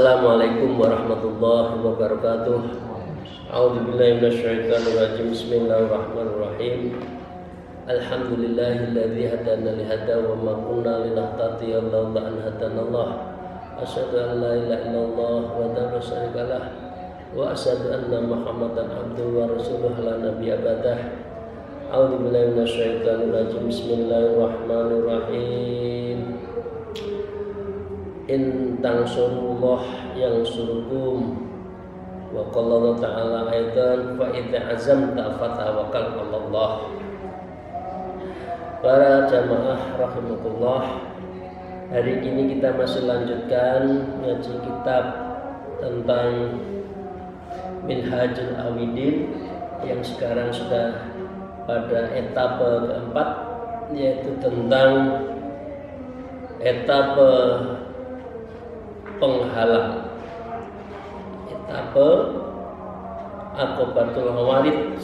Assalamualaikum warahmatullahi wabarakatuh. A'udzubillahi minasyaitonirrajim. Bismillahirrahmanirrahim. Alhamdulillahilladzi hadana lihada wa ma kunna linahtadiya laula an hadanallah. Asyhadu an la ilaha illallah wa la syarikalah wa asyhadu anna Muhammadan abduhu wa rasuluhu la nabiyya ba'dah. A'udzubillahi minasyaitonirrajim. Bismillahirrahmanirrahim. In tansurullah yansurkum wa qala Allah ta'ala aidan fa idza azamta fatawakkal 'alallah. Para jamaah rahimakumullah, hari ini kita masih lanjutkan ngaji kitab tentang Minhajul Abidin yang sekarang sudah pada etape keempat, yaitu tentang etape penghalang, etape akobatul hawarid,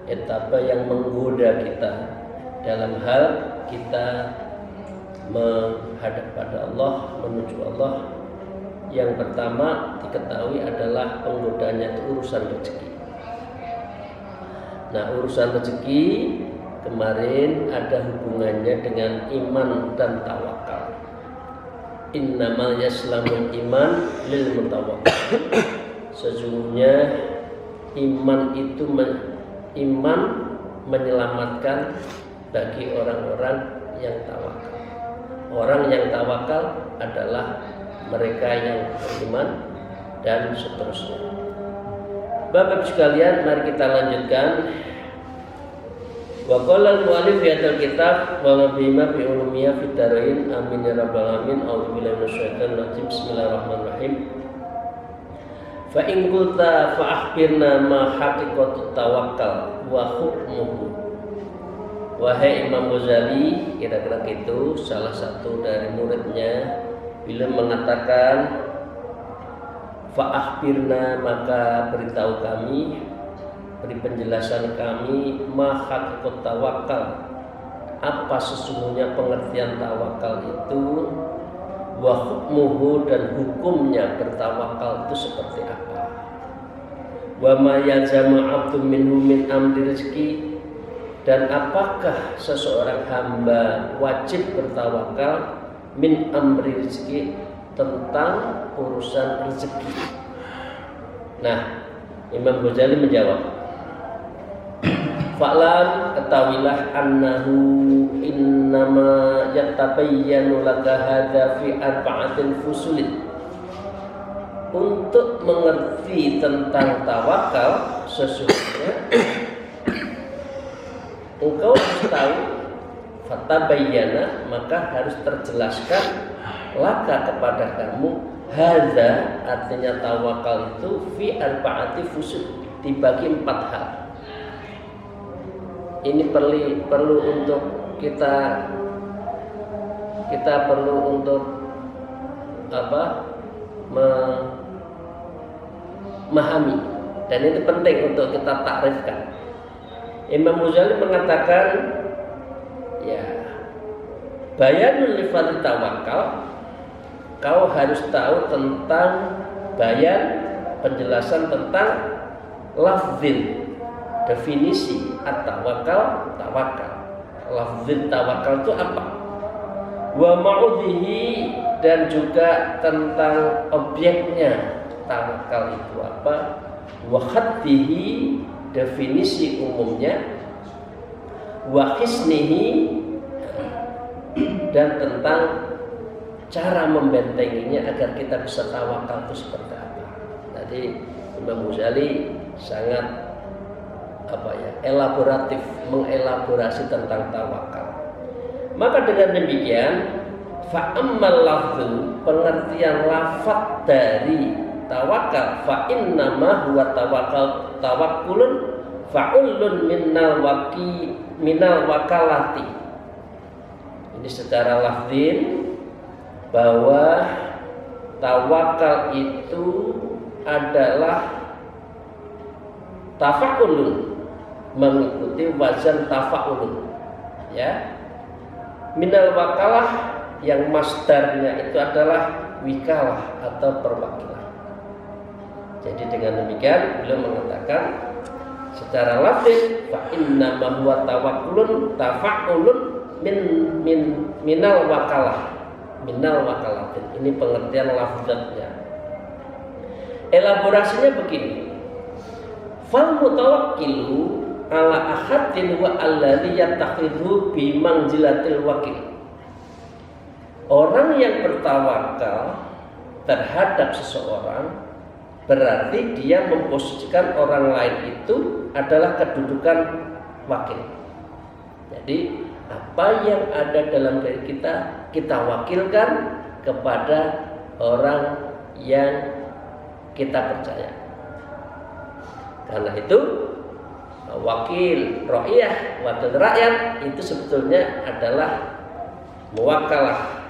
etape yang menggoda kita dalam hal kita menghadap pada Allah, menuju Allah. Yang pertama diketahui adalah penggodanya itu urusan rezeki. Nah, urusan rezeki kemarin ada hubungannya dengan iman dan tawakal. Innamal yaslamul iman lil mutawakkil. Sesungguhnya iman itu menyelamatkan bagi orang-orang yang tawakal. Orang yang tawakal adalah mereka yang beriman dan seterusnya. Bapak sekalian, mari kita lanjutkan. Wa qala al-mu'allif fi hadzal kitab wa bima bi ulumiyya fid darain amin ya rabbal alamin. A'udzubillahi minasyaitonir rajim. Bismillahirrahmanirrahim. Fa in qulta fa akhbirna ma haqiqatut tawakkal wa hukmuhu. Wahai Imam Ghazali, kira-kira gitu, salah satu dari muridnya, bila mengatakan fa akhbirna, maka beritahu kami, beri penjelasan kami, ma haqiqat tawakal, apa sesungguhnya pengertian tawakal itu, wa hukmuhu, dan hukumnya bertawakal itu seperti apa, wa ma yazamu abdun minhu min amri rezeki, dan apakah seseorang hamba wajib bertawakal min amri rezeki, tentang urusan rezeki. Nah, Imam Ghazali menjawab, fa'lam, ketahuilah, annahu innama yatabayyanu laka hadza fi arba'atin fusulin. Untuk mengerti tentang tawakal, sesungguhnya engkau harus tahu, fatabayyana, maka harus terjelaskan laka kepada kamu, hadza, artinya tawakal itu fi arba'ati fusul, dibagi 4 hal. Ini perlu untuk kita perlu untuk memahami, dan itu penting untuk kita takrifkan. Imam Ghazali mengatakan, ya, bayanul li fadli tawakal, kau harus tahu tentang bayan, penjelasan tentang lafzin, definisi at-tawakal, tawakal. Lafzin tawakal itu apa? Wa ma'udhihi, dan juga tentang objeknya tawakal itu apa? Wa khaddihi, definisi umumnya. Wa hisnihi, dan tentang cara membentenginya agar kita bisa tawakal itu seperti apa. Tadi Imam Ghazali sangat elaboratif, mengelaborasi tentang tawakal. Maka dengan demikian, fa ammal lafzu, pengertian lafaz dari tawakal, fa innama huwa tawakkulun fa'ulun minal wakalati. Ini secara lafzin, bahwa tawakal itu adalah tafa'ulun, mengikuti wazan tafa'ulun, ya. Minal wakalah, yang masdarnya itu adalah wikalah atau perwakilan. Jadi dengan demikian beliau mengatakan secara lafaz fa inna ma huwa tawakkulun tafa'ulun minal wakalah. Minal wakalatin. Ini pengertian lafaznya. Elaborasinya begini. Fal mutawakkilu ala ahadin wa alladhi yattakhidhu bi manzilatil wakil. Orang yang bertawakal terhadap seseorang berarti dia memposisikan orang lain itu adalah kedudukan wakil. Jadi apa yang ada dalam diri kita, kita wakilkan kepada orang yang kita percaya. Karena itu wakil ra'iyah, wakil rakyat itu sebetulnya adalah muwakalah.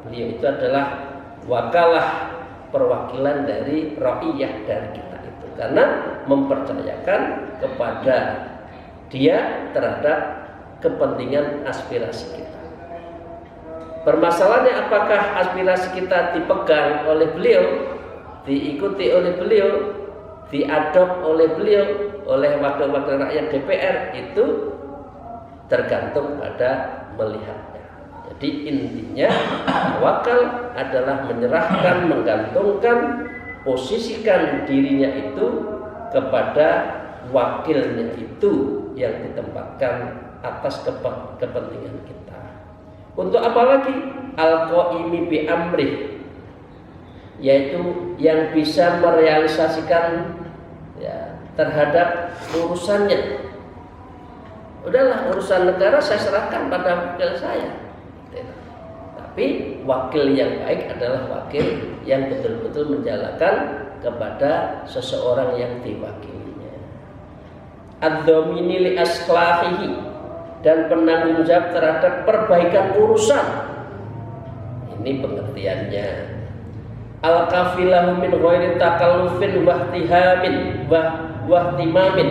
Beliau itu adalah wakalah, perwakilan dari ra'iyah dari kita itu, karena mempercayakan kepada dia terhadap kepentingan aspirasi kita. Permasalahannya apakah aspirasi kita dipegang oleh beliau, diikuti oleh beliau, diadop oleh beliau, oleh wakil-wakil rakyat DPR, itu tergantung pada melihatnya. Jadi intinya tawakal adalah menyerahkan, menggantungkan, posisikan dirinya itu kepada wakilnya itu yang ditempatkan atas kepentingan kita. Untuk apa lagi? Al-qaimi bi amrih, yaitu yang bisa merealisasikan terhadap urusannya. Udahlah, urusan negara saya serahkan pada wakil saya. Tapi wakil yang baik adalah wakil yang betul-betul menjalankan kepada seseorang yang diwakilinya. Ad-dhamini li aslahihi, dan penanggung jawab terhadap perbaikan urusan. Ini pengertiannya. Al-kafilahu min ghairi takallufin wahtihamin wahtimamin,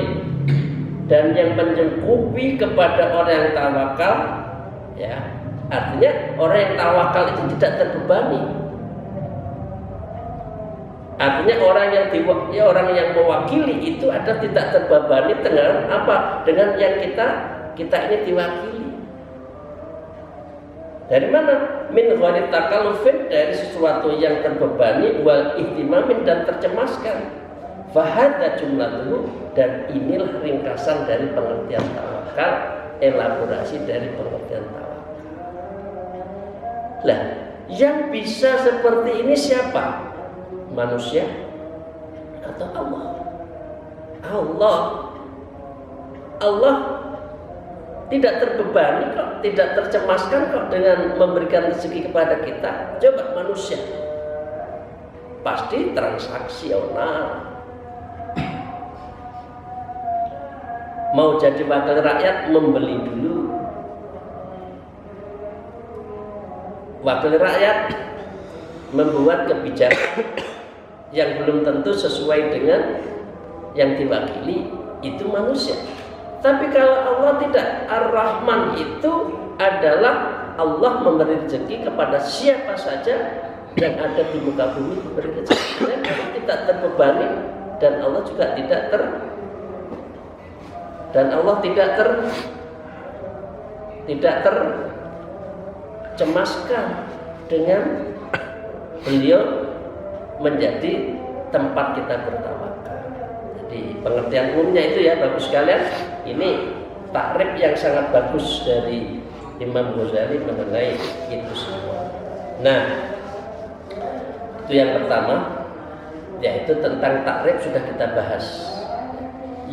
dan yang menyangkupi kepada orang yang tawakal, ya, artinya orang yang tawakal itu tidak terbebani. Artinya orang yang mewakili itu ada tidak terbebani dengan apa? Dengan yang kita ini diwakili. Dari mana? Min ghairi takallufin, dari sesuatu yang terbebani, wal ihtimamin, dan tercemaskan. Fahadha jumlatuhu, dan inilah ringkasan dari pengertian tawakal, elaborasi dari pengertian tawakal. Lah, yang bisa seperti ini siapa? Manusia atau Allah? Allah tidak terbebani kok, tidak tercemaskan kok dengan memberikan rezeki kepada kita. Coba manusia, pasti transaksional. Mau jadi wakil rakyat membeli dulu. Wakil rakyat membuat kebijakan yang belum tentu sesuai dengan yang diwakili, itu manusia. Tapi kalau Allah tidak, Ar-Rahman itu adalah Allah memberi rezeki kepada siapa saja yang ada di muka bumi, diberi rezeki. Dan Allah tidak terbebani, dan Allah juga tidak tercemaskan dengan beliau menjadi tempat kita bertawakal. Jadi pengertian umumnya itu ya, bagus sekalian. Ini takrib yang sangat bagus dari Imam Ghazali mengenai itu semua. Nah, itu yang pertama, yaitu tentang takrib sudah kita bahas.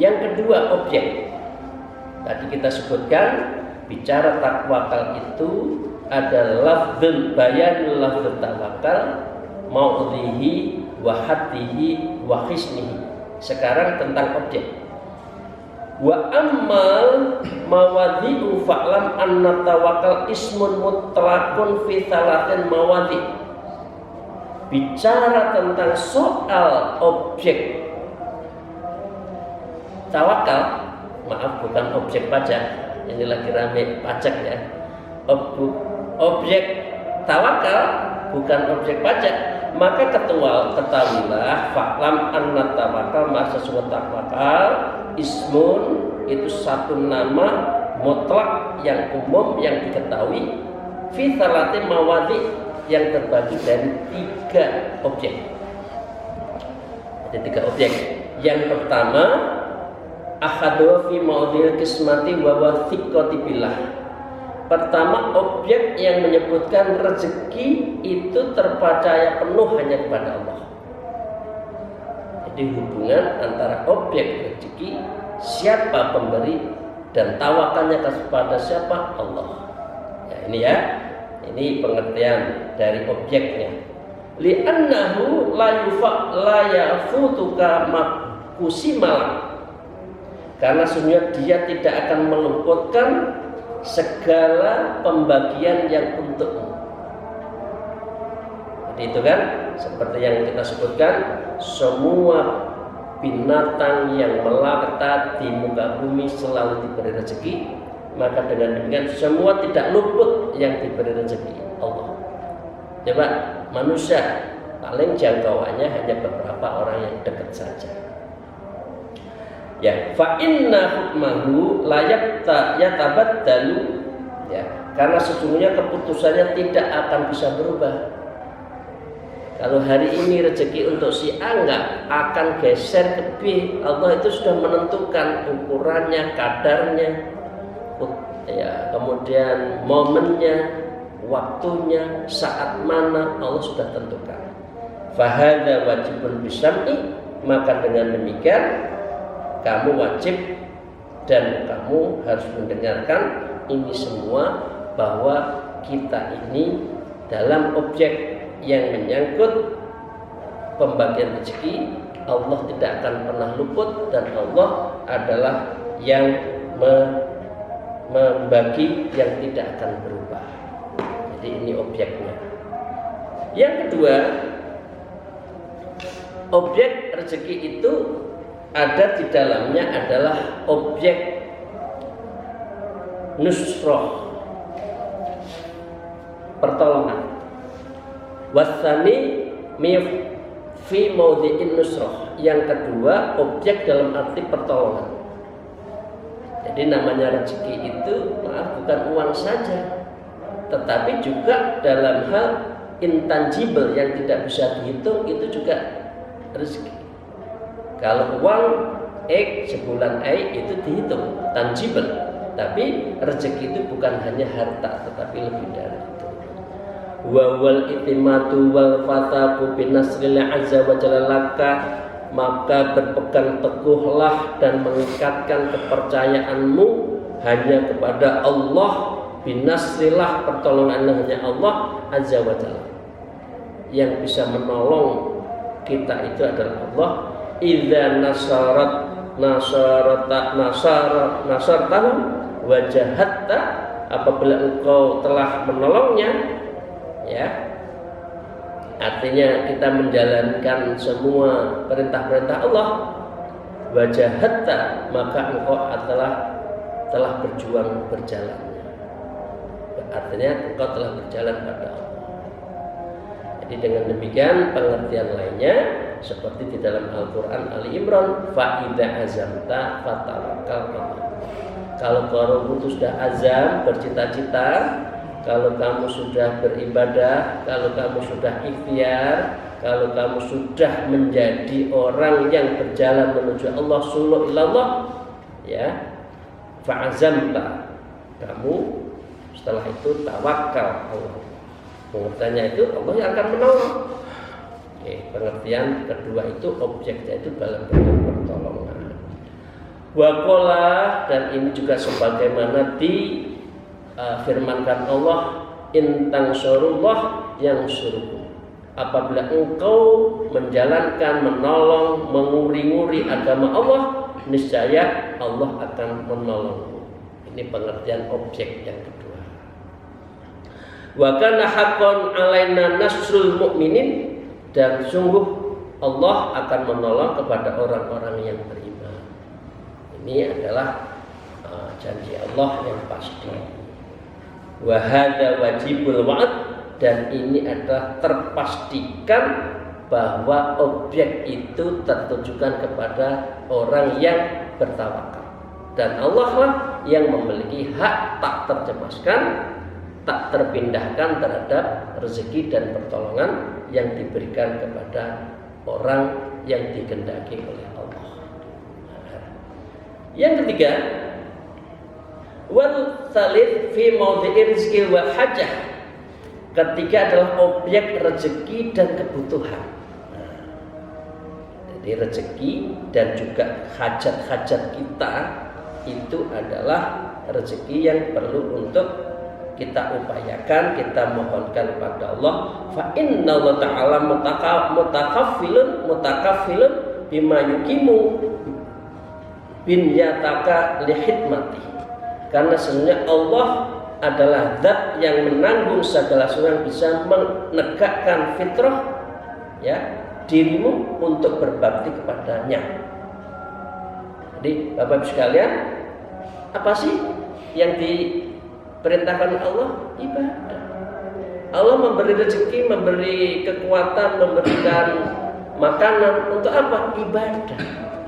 Yang kedua, objek. Tadi kita sebutkan bicara takwakal itu ada lafdzul bayan, lafdzul tawakal, maudhihi wa hatihi wa khisnihi. Sekarang tentang objek. Wa ammal mawadhi'u fa'lam anna tawakkal ismun mutlaqun fi thalathin mawadhi'. Bicara tentang soal objek tawakal, maaf, bukan objek pajak. Ini lagi rame pajak ya. Objek tawakal bukan objek pajak. maka ketahuilah fa'lam anna tawakal masa sesuatu tawakal ismun itu satu nama mutlak yang umum yang diketahui fi salati mawadhi yang terbagi dari 3 objek. Ada 3 objek. Yang pertama akhadu fi maudhil kismati wa wathiqati billah. Pertama, objek yang menyebutkan rezeki itu terpercaya penuh hanya kepada Allah. Jadi hubungan antara objek rezeki, siapa pemberi, dan tawakalnya kepada siapa? Allah. Ya, ini ya. Ini pengertian dari objeknya. Li'annahu la yafutuka makusimal. Karena sesungguhnya dia tidak akan meluputkan segala pembagian yang untukmu. Jadi itu kan seperti yang kita sebutkan, semua binatang yang melata di muka bumi selalu diberi rezeki, maka dengan demikian semua tidak luput yang diberi rezeki Allah. Coba manusia paling jangkauannya hanya beberapa orang yang dekat saja. Ya, fa inna hukmahu la yatabaddalu. Ya, karena sesungguhnya keputusannya tidak akan bisa berubah. Kalau hari ini rezeki untuk si A enggak akan geser ke B, Allah itu sudah menentukan ukurannya, kadarnya, ya, kemudian momennya, waktunya, saat mana Allah sudah tentukan. Fahadha wajibun bisam'i, maka dengan demikian kamu wajib dan kamu harus mendengarkan ini semua, bahwa kita ini dalam objek yang menyangkut pembagian rezeki, Allah tidak akan pernah luput, dan Allah adalah yang membagi yang tidak akan berubah. Jadi ini objeknya. Yang kedua, objek rezeki itu ada di dalamnya adalah objek nusroh, pertolongan. Wasani fi maudhi'in nusroh. Yang kedua, objek dalam arti pertolongan. Jadi namanya rezeki itu bukan uang saja, tetapi juga dalam hal intangible yang tidak bisa dihitung, itu juga rezeki. Kalau uang X sebulan Y itu dihitung tangible, tapi rezeki itu bukan hanya harta, tetapi lebih dari itu. Wa wal itimatu wal fataku binasril azza wa jalla, maka berpegang teguhlah dan mengikatkan kepercayaanmu hanya kepada Allah. Binasrillah, pertolongan hanya Allah azza wa jalla. Yang bisa menolong kita itu adalah Allah. Idza nasartahu wajahatta, apabila engkau telah menolongnya, ya, artinya kita menjalankan semua perintah-perintah Allah. Wajahatta, maka engkau telah berjuang berjalannya, artinya engkau telah berjalan pada Allah. Jadi dengan demikian pengertian lainnya seperti di dalam Al-Quran Ali Imran, fa'idha azamta fatawakkal Allah. Kalau kamu sudah azam, bercita-cita, kalau kamu sudah beribadah, kalau kamu sudah ikhtiar, kalau kamu sudah menjadi orang yang berjalan menuju Allah, suluk ilallah, ya, fa'azamta, kamu setelah itu tawakal Allah. Pengertiannya itu Allah yang akan menolong. Pengertian kedua itu objeknya itu dalam bentuk pertolongan. Waqala, dan ini juga sebagaimana difirmankan Allah, intang surullah yang suruh. Apabila engkau menjalankan, menolong, menguri-nguri agama Allah, niscaya Allah akan menolongmu. Ini pengertian objek yang kedua. Wa kana haqqan alaina nasrul mu'minin, dan sungguh Allah akan menolong kepada orang-orang yang beriman. Ini adalah janji Allah yang pasti. Wa hadza wajibul wa'd, dan ini adalah terpastikan bahwa objek itu tertujukan kepada orang yang bertawakal, dan Allah lah yang memiliki hak tak tercemaskan, tak terpindahkan terhadap rezeki dan pertolongan yang diberikan kepada orang yang dikehendaki oleh Allah. Yang ketiga, wal tsalits fi maudhi'i rizqi wa hajah. Ketiga adalah objek rezeki dan kebutuhan. Jadi rezeki dan juga hajat-hajat kita itu adalah rezeki yang perlu untuk kita upayakan, kita mohonkan kepada Allah. Fa inna Allah ta'ala mutakaffilun bima yuqimu binyataka li hikmati. Karena sebenarnya Allah adalah zat yang menanggung segala sesuatu yang bisa menegakkan fitrah ya dirimu untuk berbakti kepadanya. Jadi Bapak Ibu sekalian, apa sih yang diperintahkan Allah? Ibadah. Allah memberi rezeki, memberi kekuatan, memberikan makanan untuk apa? Ibadah.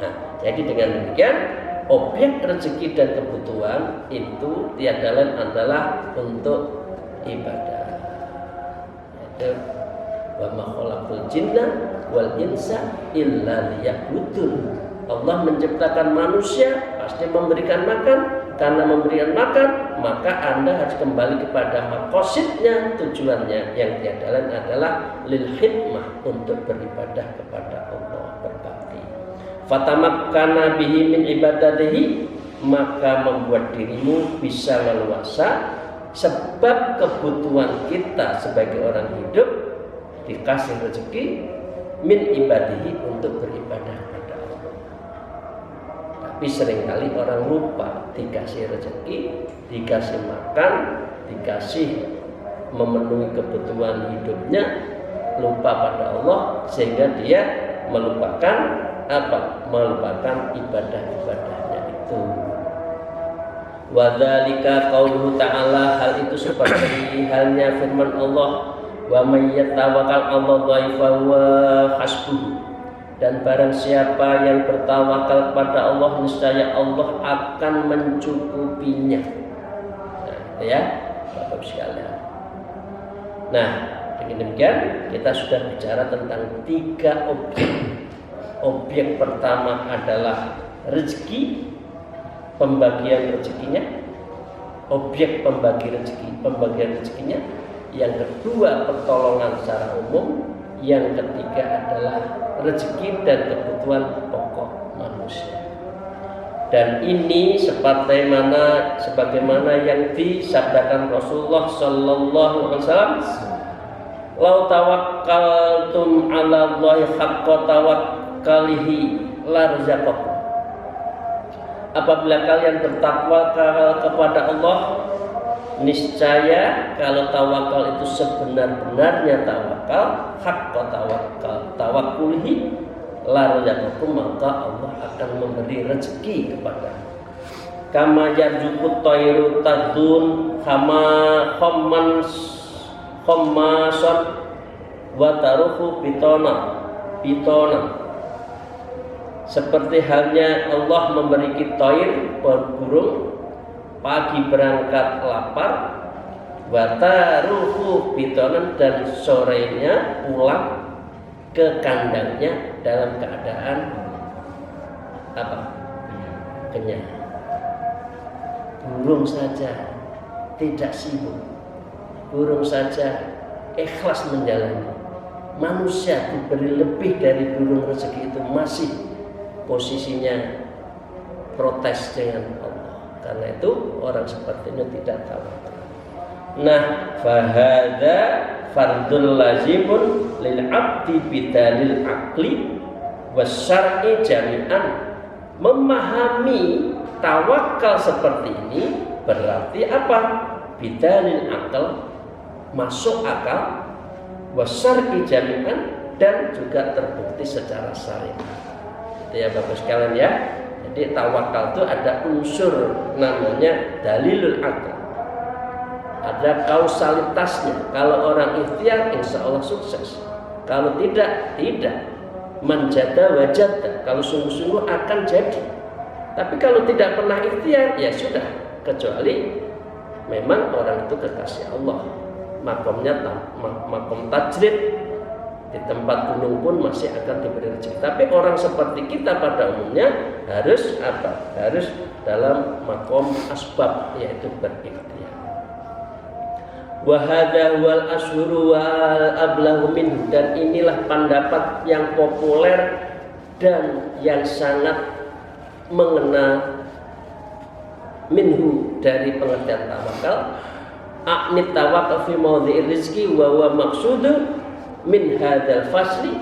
Nah, jadi dengan demikian objek rezeki dan kebutuhan itu tiada lain adalah untuk ibadah. Itu wa ma khalaqul jinna wal insa illa liya'budun. Allah menciptakan manusia pasti memberikan makan. Karena memberikan makan, maka Anda harus kembali kepada maqasidnya, tujuannya yang tiada lain adalah lil hikmah, untuk beribadah kepada Allah, berbakti. Fatamakkana bihi min ibadatihi, maka membuat dirimu bisa leluasa, sebab kebutuhan kita sebagai orang hidup dikasih rezeki min ibadihi, untuk beribadah kepada Allah. Tapi seringkali orang lupa, dikasih rezeki, dikasih makan, dikasih memenuhi kebutuhan hidupnya, lupa pada Allah, sehingga dia melupakan apa? Melupakan ibadah-ibadahnya itu. Wadzalika qauluhu ta'ala, hal itu seperti halnya firman Allah, wa may yatawakkal 'alallahi fa huwa hasbuh. Dan barang siapa yang bertawakal kepada Allah, niscaya Allah akan mencukupinya. Nah, ya, Bapak sekalian. Nah, dengan demikian kita sudah bicara tentang 3 objek. Objek pertama adalah rezeki, pembagian rezekinya. Objek pembagian rezekinya. Yang kedua, pertolongan secara umum. Yang ketiga adalah rezeki dan kebutuhan pokok manusia. Dan ini sebagaimana yang disabdakan Rasulullah sallallahu alaihi wasallam, "Lau tawakkaltum 'ala Allahi haqqa tawakkalihi la razaqakum." Apabila kalian bertawakal kepada Allah, niscaya kalau tawakal itu sebenar-benarnya tawakal, haqqa tawakkulihi la razaqakum, maka Allah akan memberi rezeki kepada. Kama yarzuqut tayru tadun kama khammasan wa taruhu bitona. Seperti halnya Allah memberi kita burung pagi berangkat lapar, wataruhu bitonan, dan sorenya pulang ke kandangnya dalam keadaan apa? Kenyang. Burung saja tidak sibuk, burung saja ikhlas menjalani. Manusia diberi lebih dari burung rezeki itu masih posisinya protes dengan Allah. Karena itu orang seperti ini tidak tawakal. Nah, fahada fardul lazimun lil abdi bidalil aqli wasyar'i jami'an. Memahami tawakal seperti ini berarti apa? Bidalil akal, masuk akal, wasyar'i jami'an, dan juga terbukti secara syariat. Itu ya Bapak sekalian ya. Jadi tawakal itu ada unsur namanya dalilul akal. ada kausalitasnya. Kalau orang ikhtiar, insya Allah sukses. Kalau tidak, tidak. Manjada wajada, kalau sungguh-sungguh akan jadi. Tapi kalau tidak pernah ikhtiar, ya sudah. Kecuali memang orang itu kekasih Allah. Makomnya makom tajrid, di tempat gunung pun masih akan diberi rezeki. Tapi orang seperti kita pada umumnya harus apa? Harus dalam makom asbab, yaitu berikhtiar. Wa hadza wal asyhuru wal ablahu minhu, dan inilah pendapat yang populer dan yang sangat mengena minhu dari pengertian tawakal. Aqnit tawakal fi mawdhi'ir rizqi wa huwa maqsudu min hadzal fasli.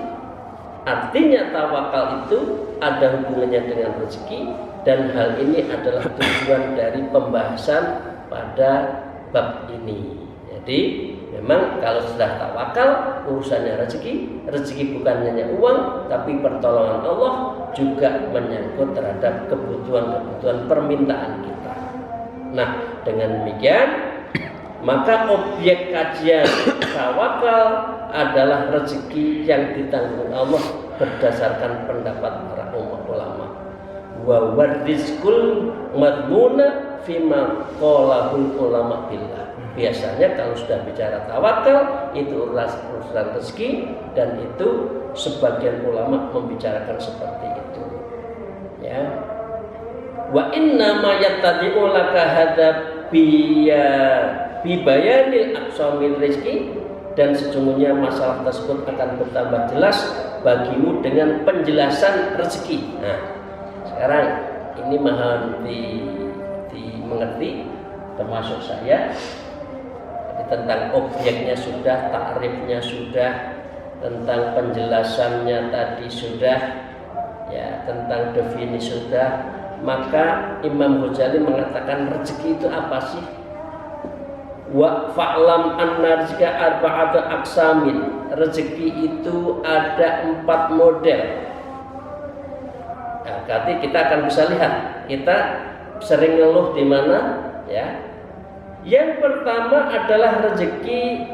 Artinya tawakal itu ada hubungannya dengan rezeki, dan hal ini adalah tujuan dari pembahasan pada bab ini. Jadi memang kalau sudah tawakal, urusannya rezeki. Rezeki bukan hanya uang, tapi pertolongan Allah juga menyangkut terhadap kebutuhan-kebutuhan permintaan kita. Nah, dengan demikian maka objek kajian tawakal adalah rezeki yang ditanggung Allah berdasarkan pendapat para ulama. Wa warizqul madmuna fima qalahul ulama billah. Biasanya kalau sudah bicara tawakal itu urusan rezeki, dan itu sebagian ulama membicarakan seperti itu. Ya. Wa inna ma yattadi'u laka hadza bi bayanil aqsamil rizqi, dan sesungguhnya masalah tersebut akan bertambah jelas bagimu dengan penjelasan rezeki. Nah, sekarang ini mohon dimengerti, termasuk saya. Tentang objeknya sudah, takrifnya sudah, tentang penjelasannya tadi sudah, ya, tentang definisi sudah. Maka Imam Ghazali mengatakan rezeki itu apa sih? Wa fa'lam anna rizqa arba'atu aqsamin. Rezeki itu ada 4 model. Nah, nanti kita akan bisa lihat. Kita sering ngeluh di mana, ya. Yang pertama adalah rezeki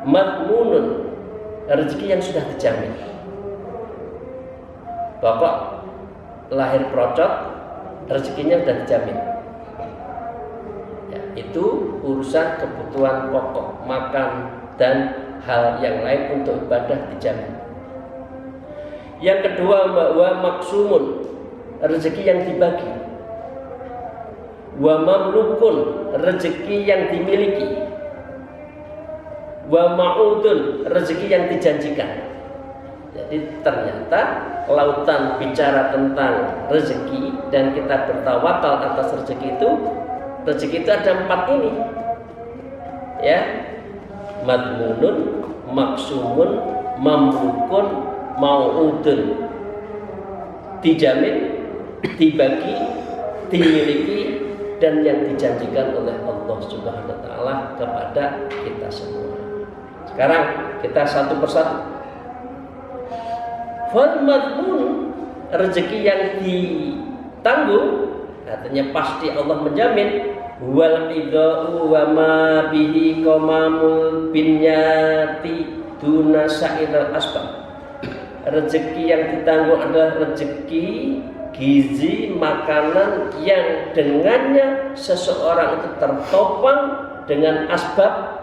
madmunun, rezeki yang sudah dijamin. Pokok lahir procot, rezekinya sudah dijamin. Ya, itu urusan kebutuhan pokok, makan dan hal yang lain untuk ibadah dijamin. Yang kedua, wa maksumun, rezeki yang dibagi. Wa mamlukun, rezeki yang dimiliki. Wa ma'udun, rezeki yang dijanjikan. Jadi ternyata lautan bicara tentang rezeki, dan kita bertawakal atas rezeki itu ada 4 ini. Ya. Madmunun, maksumun, mamlukun, ma'udun. Dijamin, dibagi, dimiliki, dan yang dijanjikan oleh Allah Subhanahu wa taala kepada kita semua. Sekarang kita satu persatu. Fal madmun, rezeki yang ditanggung, artinya pasti Allah menjamin. Wal idau wa ma bihi qamamul binyati duna sa'iril asbab. Rezeki yang ditanggung adalah rezeki gizi, makanan yang dengannya seseorang itu tertopang dengan asbab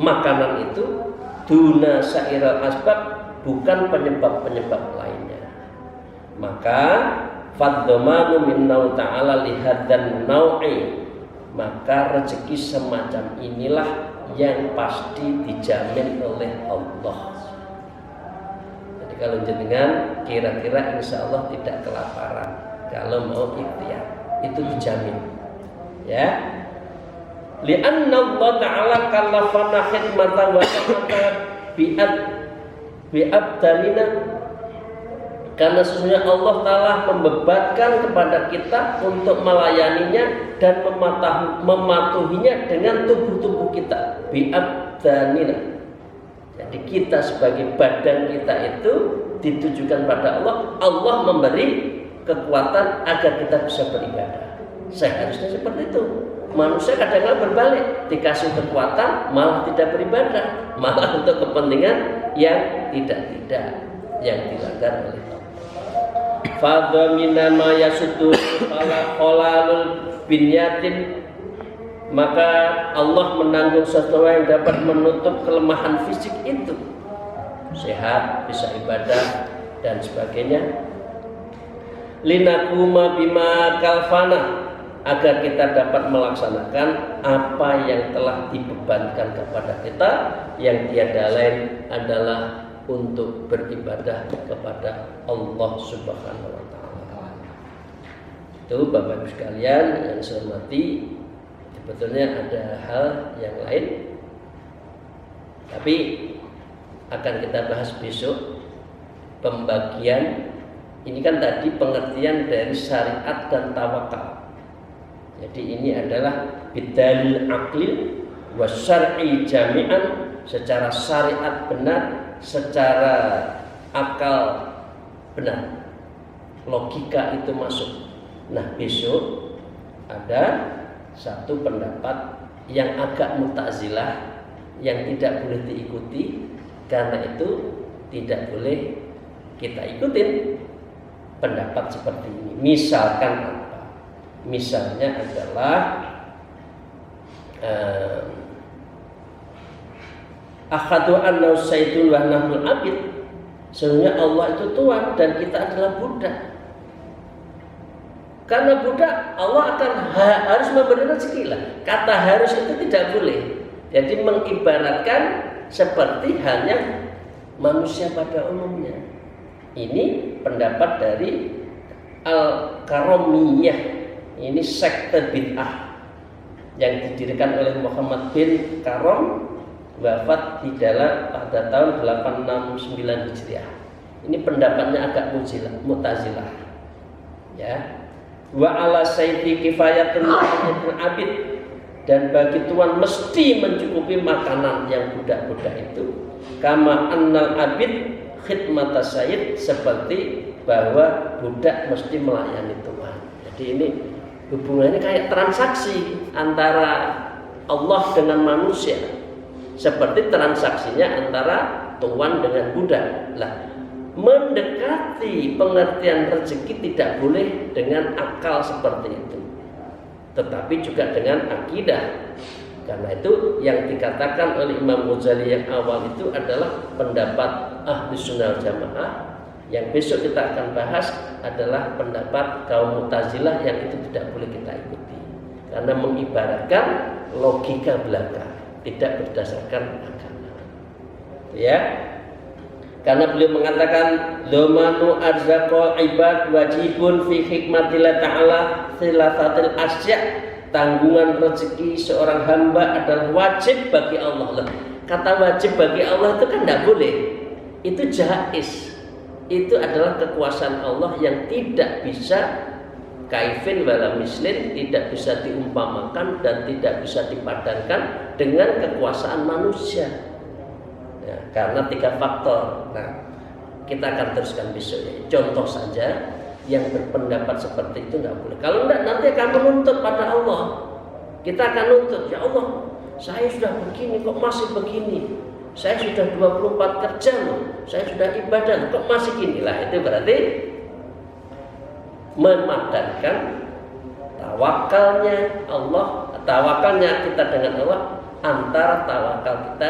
makanan itu, duna sairal asbab, bukan penyebab-penyebab lainnya. Maka faddomanu minnahu ta'ala lihadzan nau'i, maka rezeki semacam inilah yang pasti dijamin oleh Allah. Kalau jenengan kira-kira insya Allah tidak kelaparan kalau mau ikhtiar, itu dijamin. Ya. Li'anna Allah Ta'ala kallafana khidmatan wa ta'ata bi'abdalina, karena sesungguhnya Allah Ta'ala membebankan kepada kita untuk melayaninya dan mematuhinya dengan tubuh-tubuh kita, bi'abdalina. Jadi kita sebagai badan kita itu ditujukan pada Allah. Allah memberi kekuatan agar kita bisa beribadah. Seharusnya seperti itu. Manusia kadang-kadang berbalik, dikasih kekuatan malah tidak beribadah, malah untuk kepentingan yang tidak yang dilanggar oleh Allah. Fadhamina ma yasudu ala qalalul binyatin, maka Allah menanggung sesuatu yang dapat menutup kelemahan fisik itu, sehat, bisa ibadah dan sebagainya. Linakuma bima kalfana, agar kita dapat melaksanakan apa yang telah dibebankan kepada kita, yang tiada lain adalah untuk beribadah kepada Allah Subhanahu wa taala. Itu Bapak Ibu sekalian yang saya hormati, sebetulnya ada hal yang lain, tapi akan kita bahas besok. Pembagian ini kan tadi pengertian dari syariat dan tawakal. Jadi ini adalah bidalil aqlil wa syar'i jami'an, secara syariat benar, secara akal benar, logika itu masuk. Nah, besok ada satu pendapat yang agak mu'tazilah, yang tidak boleh diikuti, karena itu tidak boleh kita ikutin pendapat seperti ini. Misalkan apa? Misalnya adalah akhadu anna sayyidun wa nahnu abid, sesungguhnya Allah itu tuan dan kita adalah budak. Karena budak, Allah akan harus memberi rezeki lah. Kata harus itu tidak boleh. Jadi mengibaratkan seperti halnya manusia pada umumnya. Ini pendapat dari Al-Karamiyah. Ini sekte bid'ah yang didirikan oleh Muhammad bin Karam, wafat di dalam pada tahun 869 Hijriah. Ini pendapatnya agak mu'tazilah. Ya. Wa ala sayyidi kifayatun abid, dan bagi tuan mesti mencukupi makanan yang budak-budak itu. Kama annal abid khidmata sayyid, seperti bahwa budak mesti melayani tuan. Jadi ini hubungannya kayak transaksi antara Allah dengan manusia, seperti transaksinya antara tuan dengan budak. Lah, mendekati pengertian rezeki tidak boleh dengan akal seperti itu, tetapi juga dengan akidah. Karena itu yang dikatakan oleh Imam Ghazali yang awal itu adalah pendapat Ahlus Sunnah Jamaah. Yang besok kita akan bahas adalah pendapat kaum Mu'tazilah, yang itu tidak boleh kita ikuti karena mengibaratkan logika belaka, tidak berdasarkan agama. Ya. Karena beliau mengatakan domanu arzaqal ibad wajibun fi hikmatillah ta'ala silasatil asya, tanggungan rezeki seorang hamba adalah wajib bagi Allah. Kata wajib bagi Allah itu kan tidak boleh, itu jaiz. Itu adalah kekuasaan Allah yang tidak bisa kaifin wala mislin, tidak bisa diumpamakan dan tidak bisa dipadankan dengan kekuasaan manusia. Ya, karena 3 faktor. Nah, kita akan teruskan besok ya. Contoh saja yang berpendapat seperti itu nggak boleh. Kalau enggak, nanti akan menuntut pada Allah. Kita akan nuntut, ya Allah, saya sudah begini kok masih begini. Saya sudah 24 kerja loh, saya sudah ibadah kok masih gini. Lah itu berarti memadankan tawakalnya Allah, tawakalnya kita dengan Allah, antara tawakal kita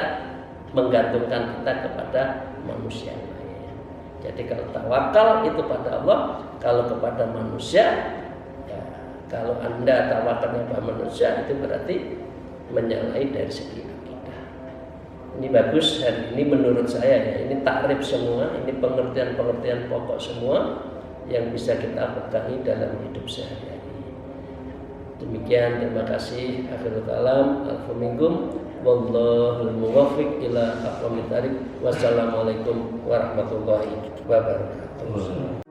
menggantungkan kita kepada manusia lain. Jadi kalau tawakal itu pada Allah, kalau kepada manusia, ya, kalau Anda tawakalnya pada manusia, itu berarti menyalahi dari segi akidah. Ini bagus, dan ini menurut saya ya, ini takrif semua, ini pengertian-pengertian pokok semua yang bisa kita pegangi dalam hidup sehari-hari. Demikian, terima kasih. Akhirul kalam, alfu minkum, wallahul muwaffiq ila aqwamit thariq. Wassalamualaikum warahmatullahi wabarakatuh.